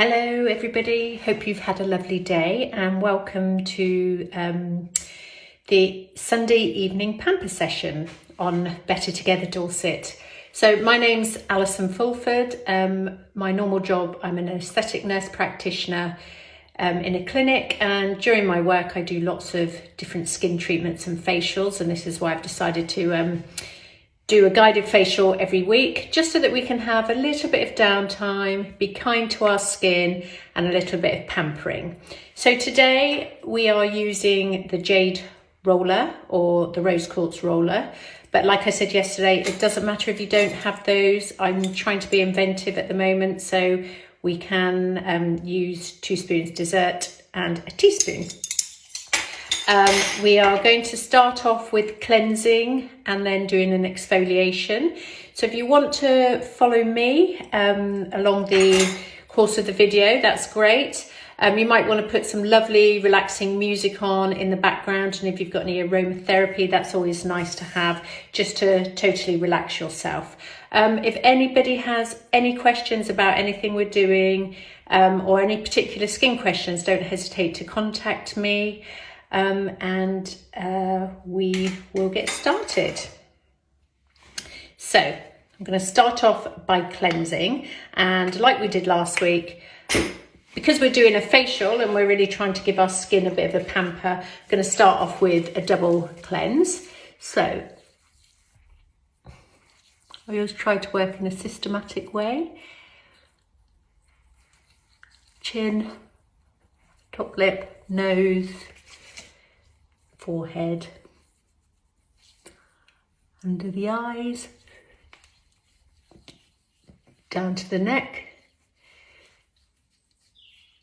Hello everybody, hope you've had a lovely day and welcome to the Sunday evening pamper session on Better Together Dorset. So my name's Alison Fulford. My normal job, I'm an anaesthetic nurse practitioner in a clinic, and during my work I do lots of different skin treatments and facials, and this is why I've decided to do a guided facial every week, just so that we can have a little bit of downtime, be kind to our skin, and a little bit of pampering. So today we are using the jade roller or the rose quartz roller. But like I said yesterday, it doesn't matter if you don't have those. I'm trying to be inventive at the moment, so we can use 2 spoons dessert and a teaspoon. We are going to start off with cleansing and then doing an exfoliation. So if you want to follow me along the course of the video, that's great. You might want to put some lovely relaxing music on in the background, and if you've got any aromatherapy, that's always nice to have, just to totally relax yourself. If anybody has any questions about anything we're doing or any particular skin questions, don't hesitate to contact me. And we will get started. So I'm going to start off by cleansing, and like we did last week, because we're doing a facial and we're really trying to give our skin a bit of a pamper, I'm going to start off with a double cleanse. So I always try to work in a systematic way. Chin, top lip, nose, forehead, under the eyes, down to the neck,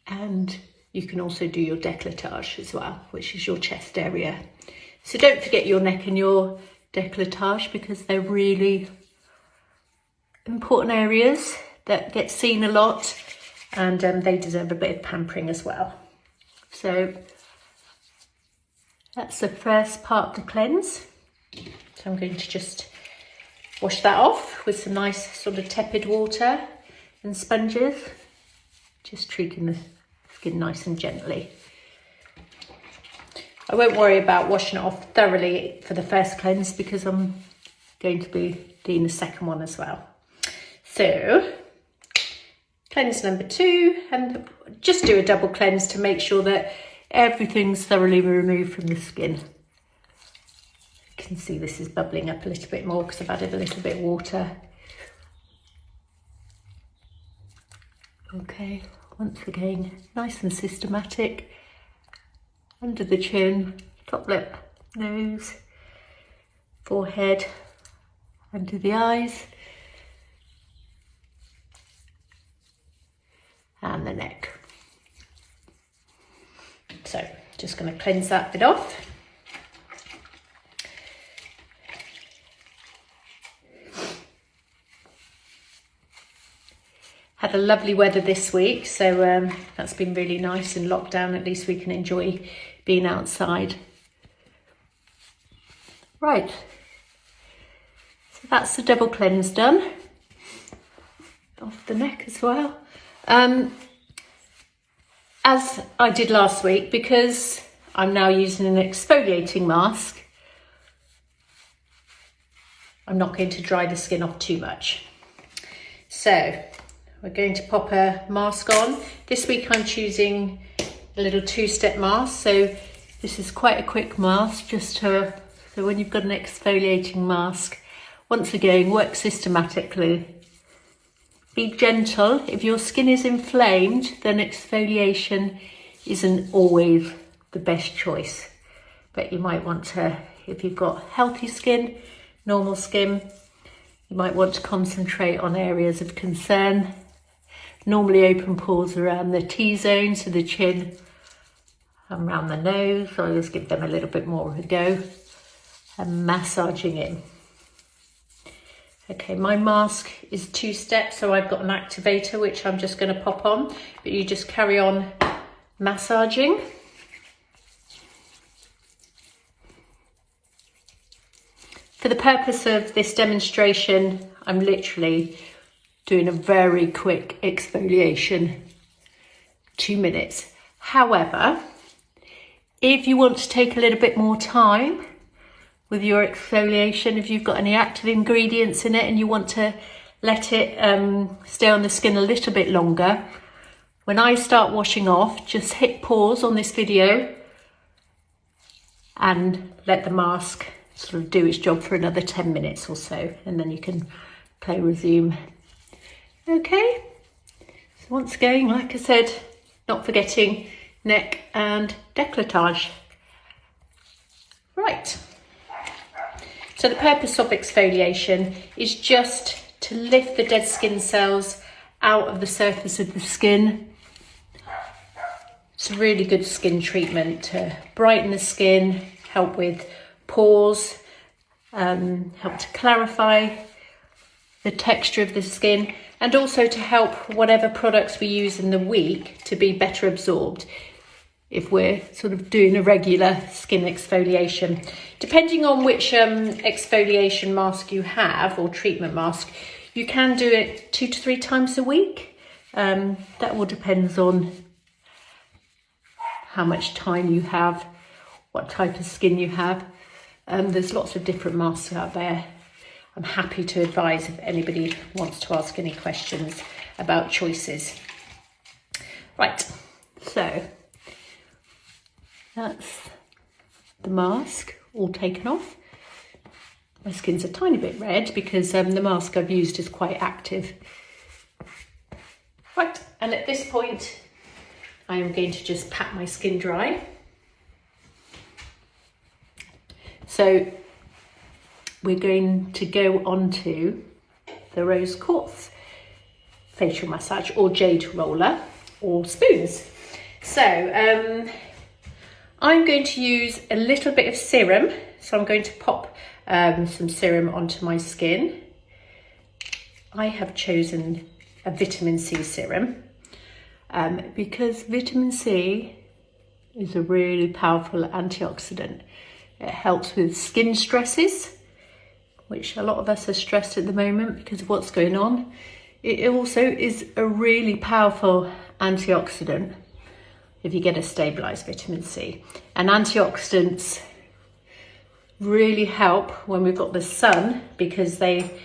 and you can also do your décolletage as well, which is your chest area. So don't forget your neck and your décolletage, because they're really important areas that get seen a lot, and they deserve a bit of pampering as well. So that's the first part of the cleanse. So I'm going to just wash that off with some nice sort of tepid water and sponges, just treating the skin nice and gently. I won't worry about washing it off thoroughly for the first cleanse, because I'm going to be doing the second one as well. So cleanse number 2, and just do a double cleanse to make sure that everything's thoroughly removed from the skin. You can see this is bubbling up a little bit more because I've added a little bit of water. Okay, once again, nice and systematic. Under the chin, top lip, nose, forehead, under the eyes, and the neck. So just going to cleanse that bit off. Had a lovely weather this week, so that's been really nice. In lockdown, at least we can enjoy being outside. Right, so that's the double cleanse done. Off the neck as well. As I did last week, because I'm now using an exfoliating mask, I'm not going to dry the skin off too much. So we're going to pop a mask on. This week I'm choosing a little 2-step mask. So this is quite a quick mask, just so when you've got an exfoliating mask, once again, work systematically. Be gentle. If your skin is inflamed, then exfoliation isn't always the best choice. But you might want to, if you've got healthy skin, normal skin, you might want to concentrate on areas of concern. Normally open pores around the T-zone, so the chin and around the nose. So I always give them a little bit more of a go, and massaging in. Okay, my mask is 2 steps, so I've got an activator which I'm just going to pop on, but you just carry on massaging. For the purpose of this demonstration, I'm literally doing a very quick exfoliation 2 minutes. However, if you want to take a little bit more time with your exfoliation, if you've got any active ingredients in it and you want to let it stay on the skin a little bit longer, when I start washing off, just hit pause on this video and let the mask sort of do its job for another 10 minutes or so, and then you can play resume. Okay, so once again, like I said, not forgetting neck and décolletage. Right, so the purpose of exfoliation is just to lift the dead skin cells out of the surface of the skin. It's a really good skin treatment to brighten the skin, help with pores, help to clarify the texture of the skin, and also to help whatever products we use in the week to be better absorbed if we're sort of doing a regular skin exfoliation. Depending on which exfoliation mask you have, or treatment mask, you can do it 2 to 3 times a week. That all depends on how much time you have, what type of skin you have. There's lots of different masks out there. I'm happy to advise if anybody wants to ask any questions about choices. Right, so that's the mask all taken off. My skin's a tiny bit red because the mask I've used is quite active. Right, and at this point, I am going to just pat my skin dry. So we're going to go on to the rose quartz facial massage, or jade roller, or spoons. So I'm going to use a little bit of serum. So I'm going to pop some serum onto my skin. I have chosen a vitamin C serum because vitamin C is a really powerful antioxidant. It helps with skin stresses, which a lot of us are stressed at the moment because of what's going on. It also is a really powerful antioxidant if you get a stabilised vitamin C. And antioxidants really help when we've got the sun because they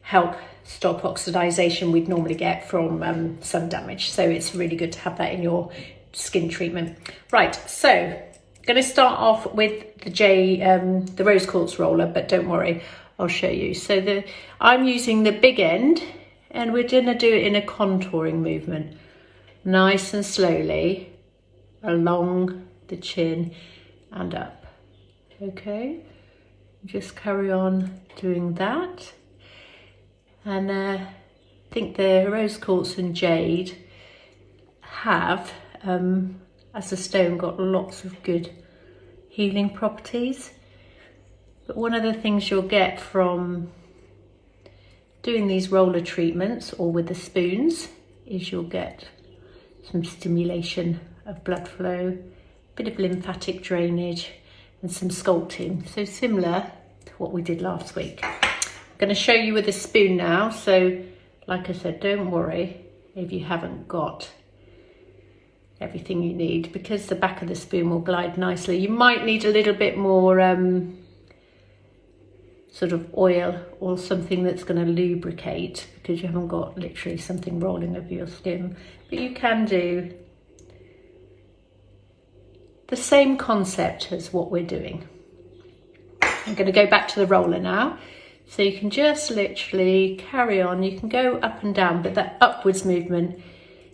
help stop oxidisation we'd normally get from sun damage. So it's really good to have that in your skin treatment. Right, so I'm going to start off with the rose quartz roller, but don't worry, I'll show you. So I'm using the big end, and we're going to do it in a contouring movement, nice and slowly along the chin and up. Okay, just carry on doing that. And I think the rose quartz and jade have, as a stone, got lots of good healing properties. But one of the things you'll get from doing these roller treatments or with the spoons is you'll get some stimulation of blood flow, a bit of lymphatic drainage, and some sculpting. So similar to what we did last week. I'm going to show you with a spoon now. So like I said, don't worry if you haven't got everything you need, because the back of the spoon will glide nicely. You might need a little bit more sort of oil or something that's going to lubricate because you haven't got literally something rolling over your skin, but you can do the same concept as what we're doing. I'm going to go back to the roller now. So you can just literally carry on. You can go up and down, but that upwards movement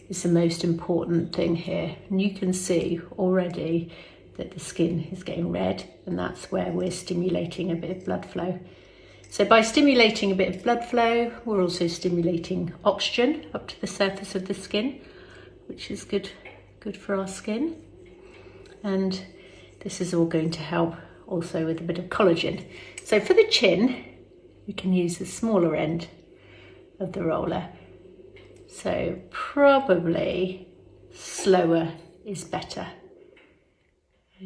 is the most important thing here. And you can see already that the skin is getting red, and that's where we're stimulating a bit of blood flow. So by stimulating a bit of blood flow, we're also stimulating oxygen up to the surface of the skin, which is good for our skin. And this is all going to help also with a bit of collagen. So for the chin, we can use the smaller end of the roller. So probably slower is better.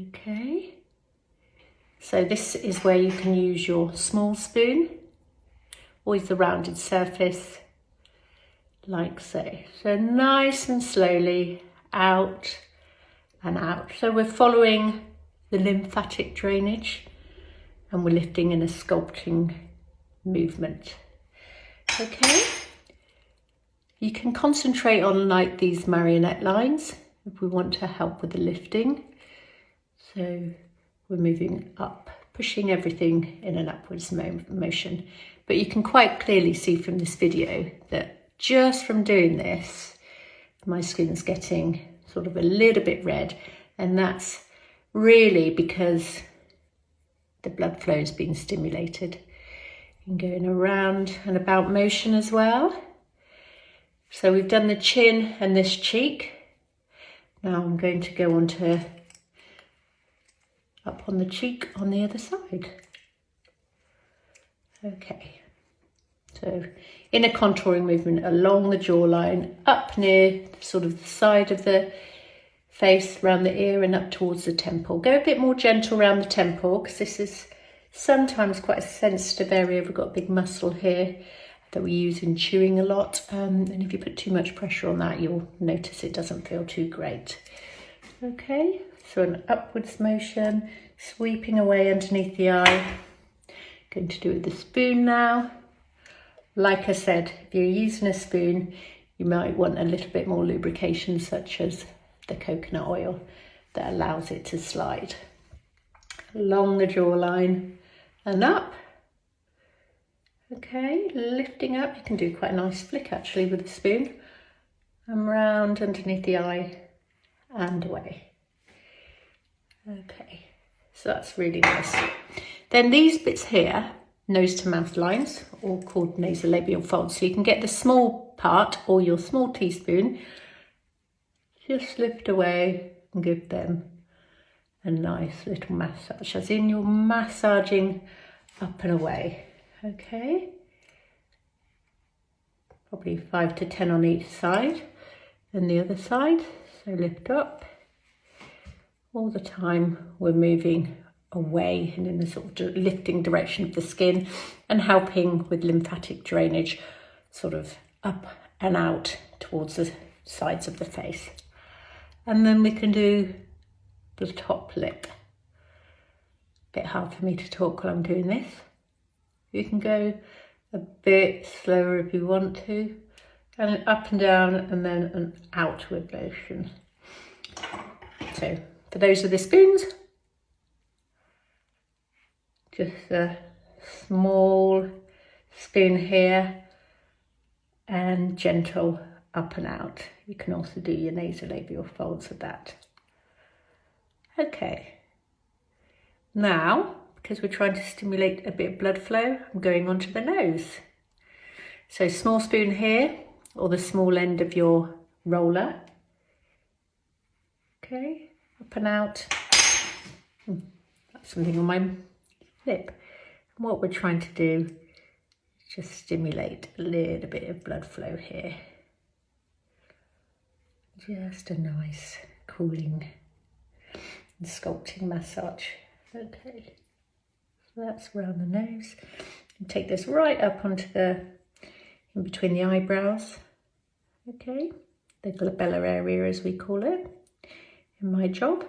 Okay. So this is where you can use your small spoon, always the rounded surface, like so. So nice and slowly out and out. So we're following the lymphatic drainage and we're lifting in a sculpting movement. Okay, you can concentrate on like these marionette lines if we want to help with the lifting. So we're moving up, pushing everything in an upwards motion. But you can quite clearly see from this video that just from doing this, my skin's getting sort of a little bit red, and that's really because the blood flow has been stimulated. And going around and about motion as well. So we've done the chin and this cheek. Now I'm going to go on to up on the cheek on the other side. Okay, so in a contouring movement along the jawline, up near sort of the side of the face, around the ear and up towards the temple. Go a bit more gentle around the temple because this is sometimes quite a sensitive area. We've got a big muscle here that we use in chewing a lot. And if you put too much pressure on that, you'll notice it doesn't feel too great. Okay, so an upwards motion, sweeping away underneath the eye. Going to do it with the spoon now. Like I said, if you're using a spoon, you might want a little bit more lubrication, such as the coconut oil that allows it to slide along the jawline and up. Okay, lifting up. You can do quite a nice flick actually with the spoon. And round underneath the eye and away. Okay, so that's really nice. Then these bits here, nose to mouth lines, all called nasolabial folds. So you can get the small part or your small teaspoon, just lift away and give them a nice little massage, as in you're massaging up and away. Okay, probably 5 to 10 on each side and the other side. So lift up. All the time we're moving away and in the sort of lifting direction of the skin and helping with lymphatic drainage sort of up and out towards the sides of the face. And then we can do the top lip. Bit hard for me to talk while I'm doing this. You can go a bit slower if you want to, and up and down and then an outward motion. So for those with the spoons, just a small spoon here and gentle up and out. You can also do your nasolabial folds with that. Okay, now because we're trying to stimulate a bit of blood flow, I'm going onto the nose. So small spoon here, or the small end of your roller. Okay, up and out. That's something on my lip. And what we're trying to do is just stimulate a little bit of blood flow here. Just a nice cooling and sculpting massage. Okay, so that's around the nose. And take this right up onto the, in between the eyebrows. Okay, the glabella area as we call it in my job.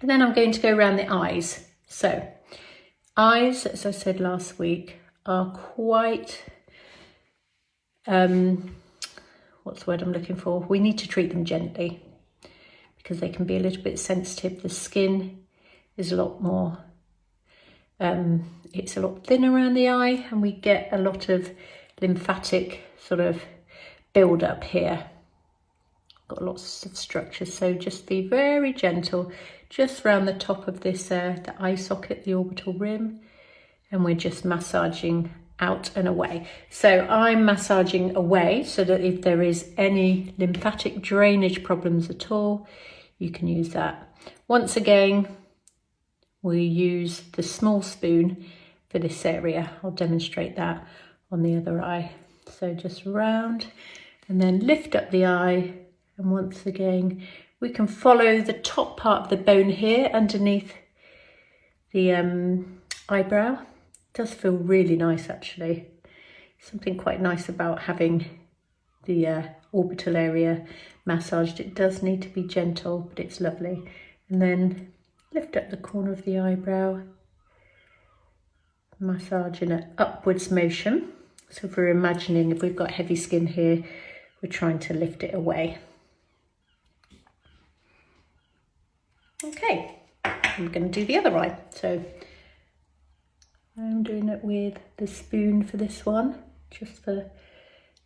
And then I'm going to go around the eyes. So eyes, as I said last week, are quite, what's the word I'm looking for? We need to treat them gently because they can be a little bit sensitive. The skin is a lot more, it's a lot thinner around the eye, and we get a lot of lymphatic sort of build up here. Got lots of structures, so just be very gentle, just around the top of this, the eye socket, the orbital rim, and we're just massaging out and away. So I'm massaging away so that if there is any lymphatic drainage problems at all, you can use that. Once again, we use the small spoon for this area. I'll demonstrate that on the other eye. So just round and then lift up the eye. And once again, we can follow the top part of the bone here underneath the eyebrow. It does feel really nice actually. Something quite nice about having the orbital area massaged. It does need to be gentle, but it's lovely. And then lift up the corner of the eyebrow, massage in an upwards motion. So if we're imagining, if we've got heavy skin here, we're trying to lift it away. Okay, I'm going to do the other eye. So I'm doing it with the spoon for this one, just for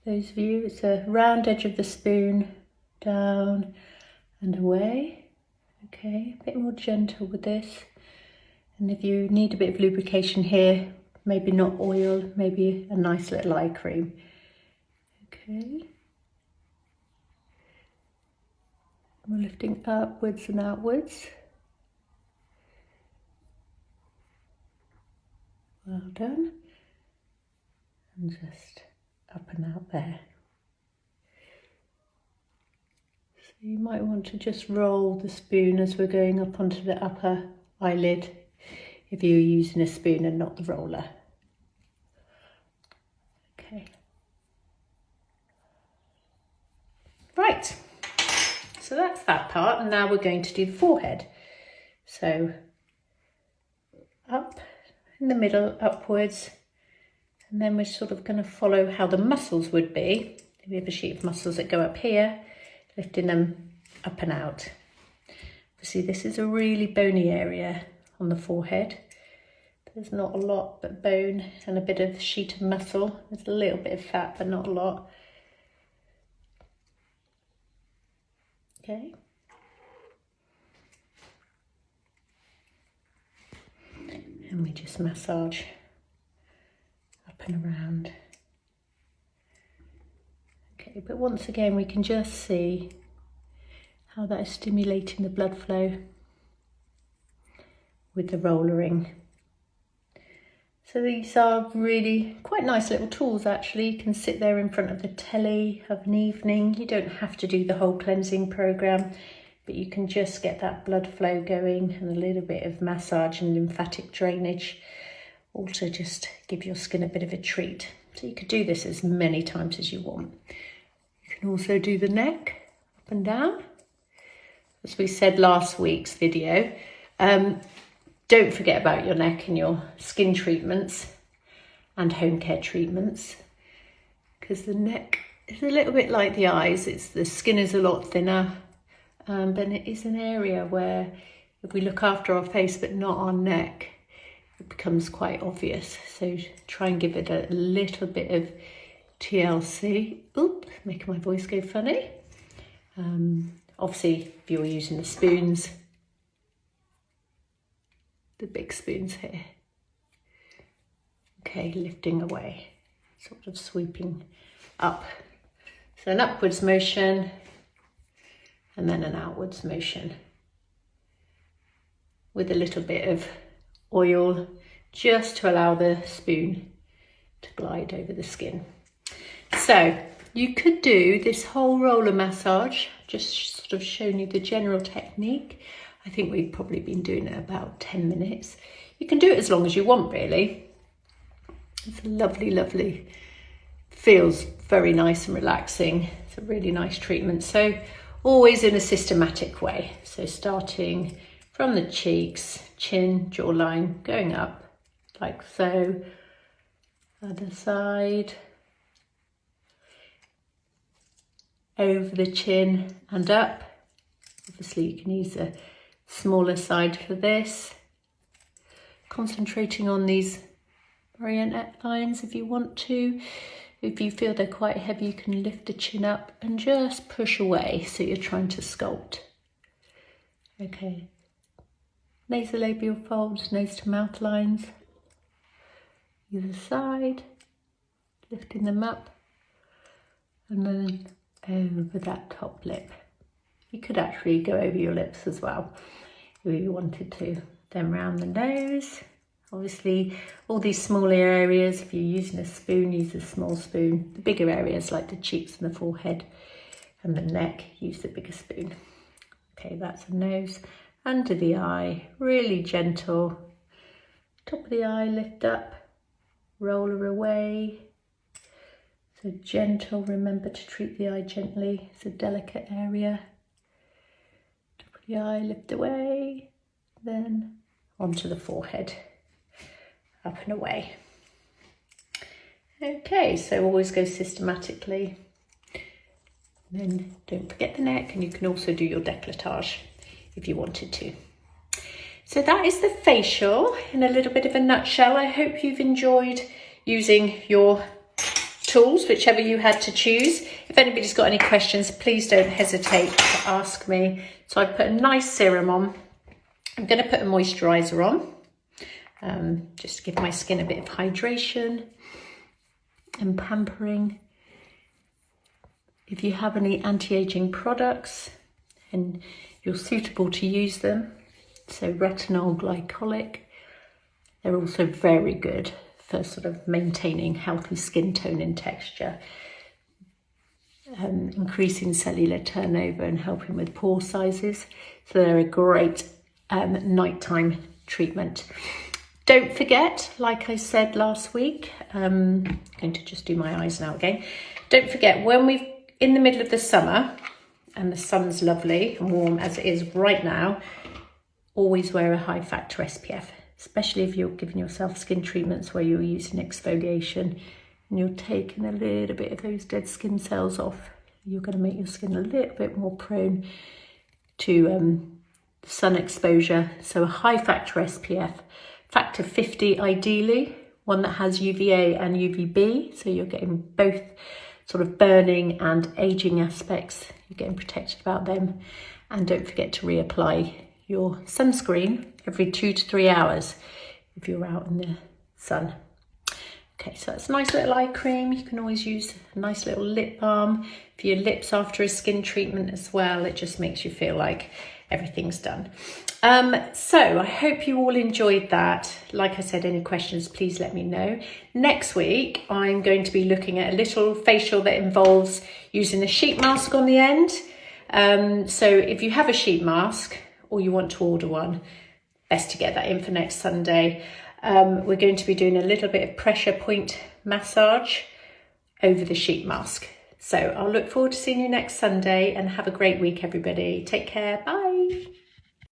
those of you. It's a round edge of the spoon, down and away. Okay, a bit more gentle with this. And if you need a bit of lubrication here, maybe not oil, maybe a nice little eye cream. Okay. We're lifting upwards and outwards. Well done. And just up and out there. So you might want to just roll the spoon as we're going up onto the upper eyelid if you're using a spoon and not the roller. Okay. Right. So that's that part, and now we're going to do the forehead. So up in the middle, upwards, and then we're sort of going to follow how the muscles would be. We have a sheet of muscles that go up here, lifting them up and out. See, this is a really bony area on the forehead. There's not a lot but bone and a bit of sheet of muscle. There's a little bit of fat, but not a lot. Okay. And we just massage up and around. Okay, but once again, we can just see how that is stimulating the blood flow with the rollering. So these are really quite nice little tools actually. You can sit there in front of the telly, have an evening. You don't have to do the whole cleansing program, but you can just get that blood flow going and a little bit of massage and lymphatic drainage. Also just give your skin a bit of a treat. So you could do this as many times as you want. You can also do the neck up and down. As we said last week's video, don't forget about your neck and your skin treatments and home care treatments, because the neck is a little bit like the eyes. The skin is a lot thinner, but it is an area where if we look after our face but not our neck, it becomes quite obvious. So try and give it a little bit of TLC. Oop, making my voice go funny. Obviously, if you're using the spoons, the big spoons here. Okay, lifting away, sort of sweeping up. So an upwards motion and then an outwards motion with a little bit of oil just to allow the spoon to glide over the skin. So you could do this whole roller massage, just sort of showing you the general technique. I think we've probably been doing it about 10 minutes. You can do it as long as you want, really. It's lovely, lovely. Feels very nice and relaxing. It's a really nice treatment. So always in a systematic way. So starting from the cheeks, chin, jawline, going up like so. Other side. Over the chin and up. Obviously you can use a smaller side for this. Concentrating on these marionette lines if you want to. If you feel they're quite heavy, you can lift the chin up and just push away, so you're trying to sculpt. Okay. Nasolabial folds, nose to mouth lines. Either side, lifting them up and then over that top lip. You could actually go over your lips as well if you wanted to. Then round the nose. Obviously, all these smaller areas, if you're using a spoon, use a small spoon. The bigger areas like the cheeks and the forehead and the neck, use the bigger spoon. Okay, that's the nose. Under the eye, really gentle. Top of the eye, lift up, roller away. So gentle, remember to treat the eye gently. It's a delicate area. Top of the eye, lift away, then onto the forehead, up and away. Okay, so always go systematically. Then don't forget the neck, and you can also do your décolletage if you wanted to. So that is the facial in a little bit of a nutshell. I hope you've enjoyed using your tools, whichever you had to choose. If anybody's got any questions, please don't hesitate to ask me. So I put a nice serum on. I'm going to put a moisturiser on, just to give my skin a bit of hydration and pampering. If you have any anti-aging products and you're suitable to use them, so retinol, glycolic, they're also very good for sort of maintaining healthy skin tone and texture, increasing cellular turnover and helping with pore sizes. So they're a great nighttime treatment. Don't forget, like I said last week, I'm going to just do my eyes now again. Don't forget, when we're in the middle of the summer and the sun's lovely and warm as it is right now, always wear a high factor SPF, especially if you're giving yourself skin treatments where you're using exfoliation and you're taking a little bit of those dead skin cells off. You're going to make your skin a little bit more prone to sun exposure. So a high factor SPF, factor 50 ideally, one that has UVA and UVB, so you're getting both sort of burning and aging aspects. You're getting protected about them. And don't forget to reapply your sunscreen every 2 to 3 hours if you're out in the sun. Okay, so that's a nice little eye cream. You can always use a nice little lip balm for your lips after a skin treatment as well. It just makes you feel like everything's done. So I hope you all enjoyed that. Like I said, any questions, please let me know. Next week, I'm going to be looking at a little facial that involves using a sheet mask on the end. So if you have a sheet mask or you want to order one, best to get that in for next Sunday. We're going to be doing a little bit of pressure point massage over the sheet mask. So I'll look forward to seeing you next Sunday, and have a great week, everybody. Take care. Bye.